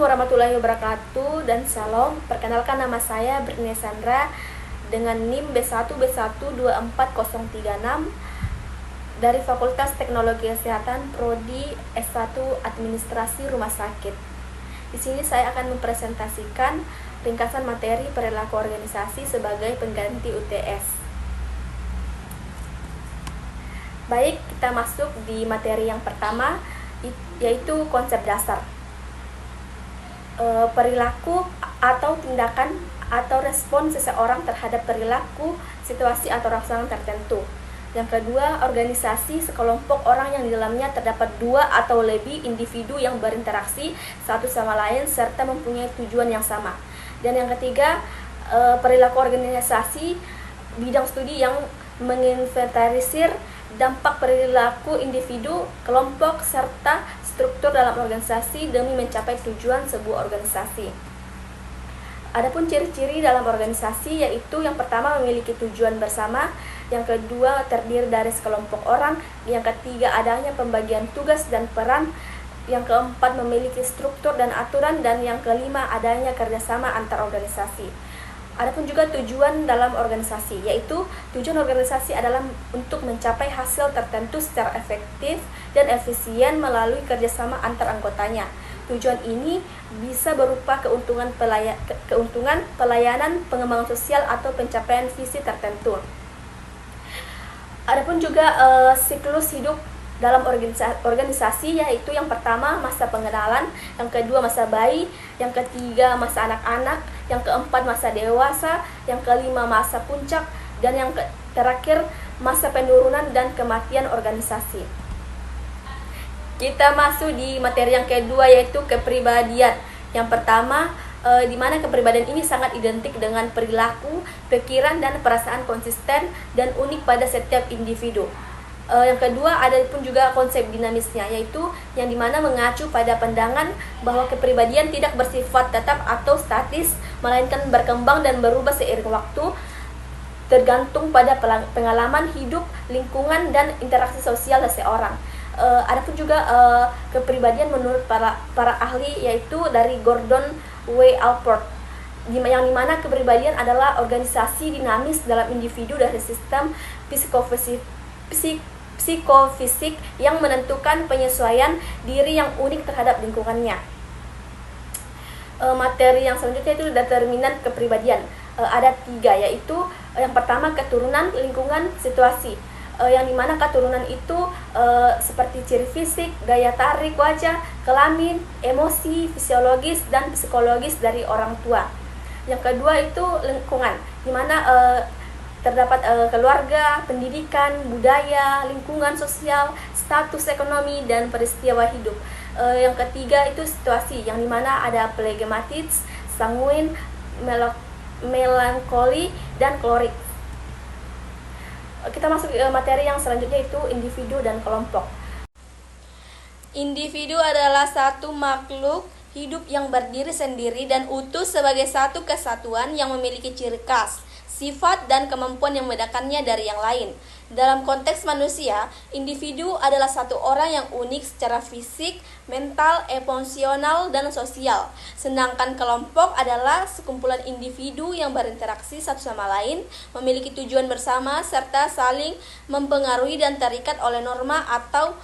warahmatullahi wabarakatuh dan salam. Perkenalkan, nama saya Bernie Sandra dengan NIM B1B124036 dari Fakultas Teknologi Kesehatan Prodi S1 Administrasi Rumah Sakit. Di sini saya akan mempresentasikan ringkasan materi perilaku organisasi sebagai pengganti UTS. Baik, kita masuk di materi yang pertama, yaitu konsep dasar. Perilaku atau tindakan atau respon seseorang terhadap perilaku, situasi atau rangsangan tertentu. Yang kedua, organisasi sekelompok orang yang di dalamnya terdapat dua atau lebih individu yang berinteraksi satu sama lain serta mempunyai tujuan yang sama. Dan yang ketiga, perilaku organisasi bidang studi yang menginventarisir dampak perilaku individu, kelompok, serta struktur dalam organisasi demi mencapai tujuan sebuah organisasi. Adapun ciri-ciri dalam organisasi yaitu yang pertama memiliki tujuan bersama, yang kedua terdiri dari sekelompok orang, yang ketiga adanya pembagian tugas dan peran, yang keempat memiliki struktur dan aturan, dan yang kelima adanya kerjasama antar organisasi. Adapun juga tujuan dalam organisasi, yaitu tujuan organisasi adalah untuk mencapai hasil tertentu secara efektif dan efisien melalui kerjasama antar anggotanya. Tujuan ini bisa berupa keuntungan pelayanan, pengembangan sosial, atau pencapaian visi tertentu. Adapun juga siklus hidup dalam organisasi, yaitu yang pertama masa pengenalan, yang kedua masa bayi, yang ketiga masa anak-anak, yang keempat masa dewasa, yang kelima masa puncak, dan yang terakhir masa penurunan dan kematian organisasi. Kita masuk di materi yang kedua, yaitu kepribadian. Yang pertama, di mana kepribadian ini sangat identik dengan perilaku, pikiran, dan perasaan konsisten dan unik pada setiap individu. Yang kedua, ada pun juga konsep dinamisnya, yaitu yang dimana mengacu pada pandangan bahwa kepribadian tidak bersifat tetap atau statis, melainkan berkembang dan berubah seiring waktu, tergantung pada pengalaman hidup, lingkungan, dan interaksi sosial seseorang. Ada pun juga kepribadian menurut para ahli, yaitu dari Gordon W. Allport, yang dimana kepribadian adalah organisasi dinamis dalam individu dari sistem psikofisik yang menentukan penyesuaian diri yang unik terhadap lingkungannya. Materi yang selanjutnya itu determinan kepribadian. Ada 3, yaitu yang pertama keturunan, lingkungan, situasi. Yang dimana keturunan itu seperti ciri fisik, gaya tarik wajah, kelamin, emosi, fisiologis, dan psikologis dari orang tua. Yang kedua itu lingkungan, dimana terdapat keluarga, pendidikan, budaya, lingkungan sosial, status ekonomi, dan peristiwa hidup. Yang ketiga itu situasi, yang dimana ada phlegmatis, sanguin, melankoli, dan klorik. Kita masuk ke materi yang selanjutnya, itu individu dan kelompok. Individu adalah satu makhluk hidup yang berdiri sendiri dan utuh sebagai satu kesatuan yang memiliki ciri khas, sifat, dan kemampuan yang membedakannya dari yang lain. Dalam konteks manusia, individu adalah satu orang yang unik secara fisik, mental, emosional, dan sosial. Sedangkan kelompok adalah sekumpulan individu yang berinteraksi satu sama lain, memiliki tujuan bersama, serta saling mempengaruhi dan terikat oleh norma atau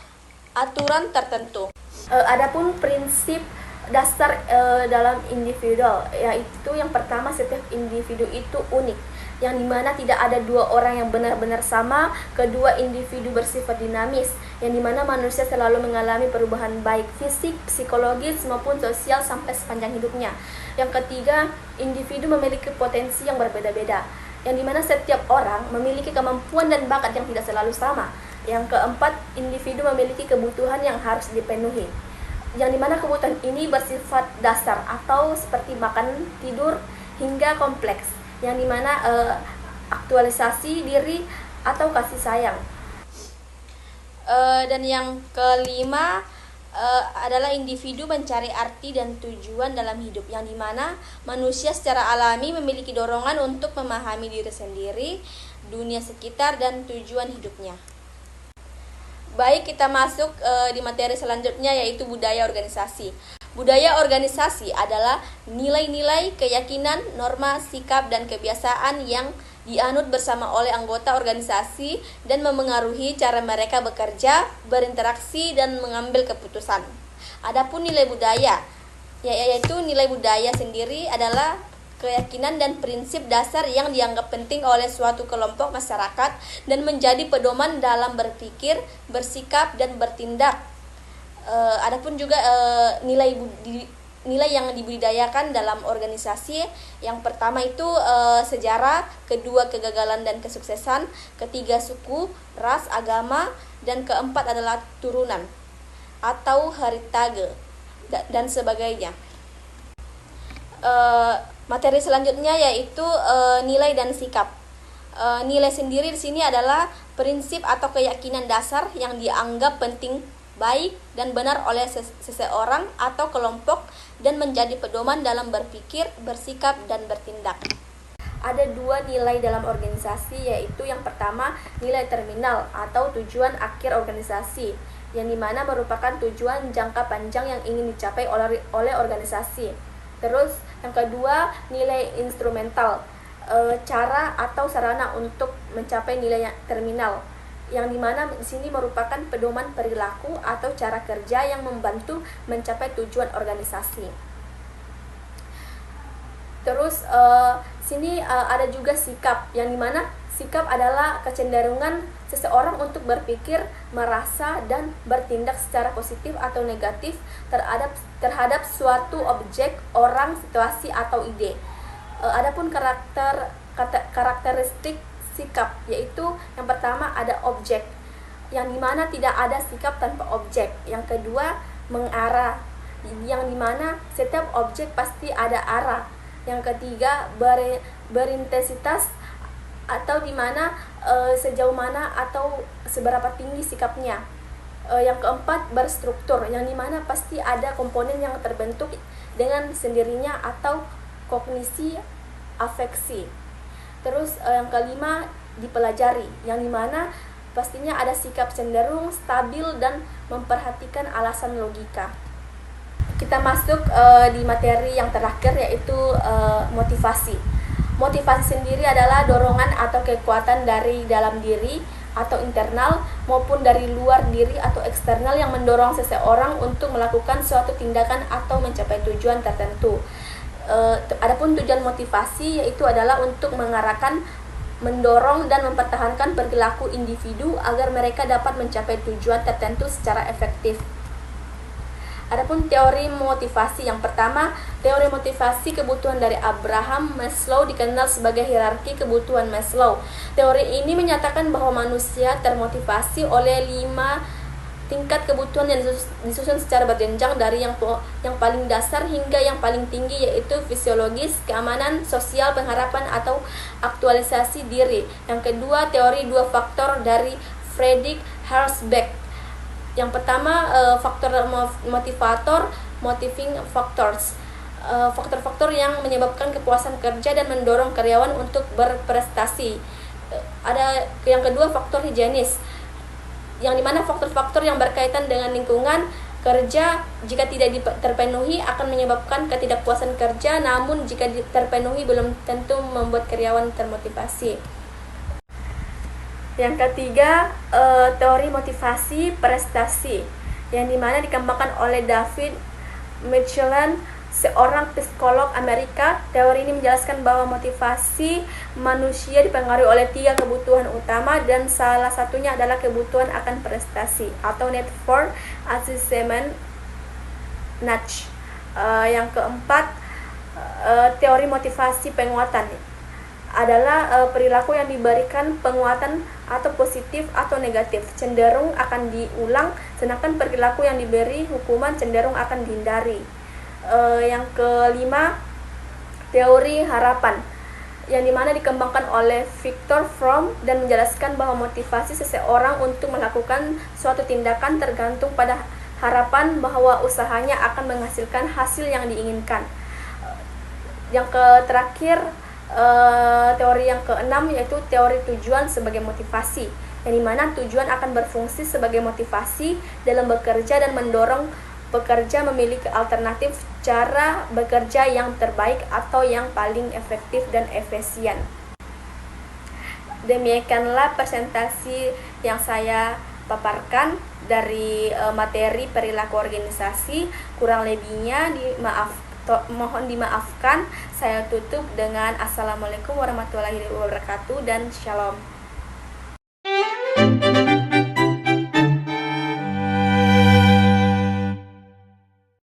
aturan tertentu. Adapun prinsip dasar dalam individual, yaitu yang pertama setiap individu itu unik, yang dimana tidak ada dua orang yang benar-benar sama. Kedua, individu bersifat dinamis, yang dimana manusia selalu mengalami perubahan baik fisik, psikologis, maupun sosial sampai sepanjang hidupnya. Yang ketiga, individu memiliki potensi yang berbeda-beda, yang dimana setiap orang memiliki kemampuan dan bakat yang tidak selalu sama. Yang keempat, individu memiliki kebutuhan yang harus dipenuhi, yang dimana kebutuhan ini bersifat dasar atau seperti makan, tidur, hingga kompleks, yang dimana aktualisasi diri atau kasih sayang. Dan yang kelima adalah individu mencari arti dan tujuan dalam hidup, yang dimana manusia secara alami memiliki dorongan untuk memahami diri sendiri, dunia sekitar, dan tujuan hidupnya. Baik, kita masuk di materi selanjutnya, yaitu budaya organisasi. Budaya organisasi adalah nilai-nilai, keyakinan, norma, sikap, dan kebiasaan yang dianut bersama oleh anggota organisasi dan memengaruhi cara mereka bekerja, berinteraksi, dan mengambil keputusan. Adapun nilai budaya, yaitu nilai budaya sendiri adalah keyakinan dan prinsip dasar yang dianggap penting oleh suatu kelompok masyarakat dan menjadi pedoman dalam berpikir, bersikap, dan bertindak. Adapun juga nilai yang dibudidayakan dalam organisasi, yang pertama itu sejarah, kedua kegagalan dan kesuksesan, ketiga suku, ras, agama, dan keempat adalah turunan atau heritage dan sebagainya. Materi selanjutnya yaitu nilai dan sikap. Nilai sendiri di sini adalah prinsip atau keyakinan dasar yang dianggap penting, baik, dan benar oleh seseorang atau kelompok dan menjadi pedoman dalam berpikir, bersikap, dan bertindak. Ada dua nilai dalam organisasi, yaitu yang pertama nilai terminal atau tujuan akhir organisasi, yang dimana merupakan tujuan jangka panjang yang ingin dicapai oleh organisasi. Terus yang kedua nilai instrumental, cara atau sarana untuk mencapai nilai terminal, yang dimana di sini merupakan pedoman perilaku atau cara kerja yang membantu mencapai tujuan organisasi. Terus sini ada juga sikap, yang dimana sikap adalah kecenderungan seseorang untuk berpikir, merasa, dan bertindak secara positif atau negatif terhadap suatu objek, orang, situasi, atau ide. Adapun karakteristik sikap, yaitu yang pertama ada objek, yang dimana tidak ada sikap tanpa objek. Yang kedua mengarah, yang dimana setiap objek pasti ada arah. Yang ketiga berintensitas, atau dimana sejauh mana atau seberapa tinggi sikapnya. Yang keempat berstruktur, yang dimana pasti ada komponen yang terbentuk dengan sendirinya atau kognisi afeksi. Terus yang kelima dipelajari, yang dimana pastinya ada sikap cenderung, stabil, dan memperhatikan alasan logika. Kita masuk di materi yang terakhir, yaitu motivasi. Motivasi sendiri adalah dorongan atau kekuatan dari dalam diri atau internal maupun dari luar diri atau eksternal yang mendorong seseorang untuk melakukan suatu tindakan atau mencapai tujuan tertentu. Adapun tujuan motivasi yaitu adalah untuk mengarahkan, mendorong, dan mempertahankan perilaku individu agar mereka dapat mencapai tujuan tertentu secara efektif. Adapun teori motivasi, yang pertama, teori motivasi kebutuhan dari Abraham Maslow dikenal sebagai hierarki kebutuhan Maslow. Teori ini menyatakan bahwa manusia termotivasi oleh 5 tingkat kebutuhan yang disusun secara berjenjang dari yang paling dasar hingga yang paling tinggi, yaitu fisiologis, keamanan, sosial, pengharapan, atau aktualisasi diri. Yang kedua, teori 2 faktor dari Friedrich Herzberg. Yang pertama, faktor motivator, motivating factors. Faktor-faktor yang menyebabkan kepuasan kerja dan mendorong karyawan untuk berprestasi. Ada yang kedua, faktor higienis, yang dimana faktor-faktor yang berkaitan dengan lingkungan kerja jika tidak terpenuhi akan menyebabkan ketidakpuasan kerja, namun jika terpenuhi belum tentu membuat karyawan termotivasi. Yang ketiga, teori motivasi prestasi, yang dimana dikembangkan oleh David Michelin, seorang psikolog Amerika. Teori ini menjelaskan bahwa motivasi manusia dipengaruhi oleh 3 kebutuhan utama, dan salah satunya adalah kebutuhan akan prestasi atau need for achievement nudge. Yang keempat, teori motivasi penguatan adalah perilaku yang diberikan penguatan atau positif atau negatif cenderung akan diulang, sedangkan perilaku yang diberi hukuman cenderung akan dihindari. Yang kelima, teori harapan, yang dimana dikembangkan oleh Viktor Fromm dan menjelaskan bahwa motivasi seseorang untuk melakukan suatu tindakan tergantung pada harapan bahwa usahanya akan menghasilkan hasil yang diinginkan. Yang terakhir, teori yang keenam yaitu teori tujuan sebagai motivasi, yang dimana tujuan akan berfungsi sebagai motivasi dalam bekerja dan mendorong pekerja memiliki alternatif cara bekerja yang terbaik atau yang paling efektif dan efisien. Demikianlah presentasi yang saya paparkan dari materi perilaku organisasi. Kurang lebihnya mohon dimaafkan. Saya tutup dengan Assalamualaikum warahmatullahi wabarakatuh dan Shalom.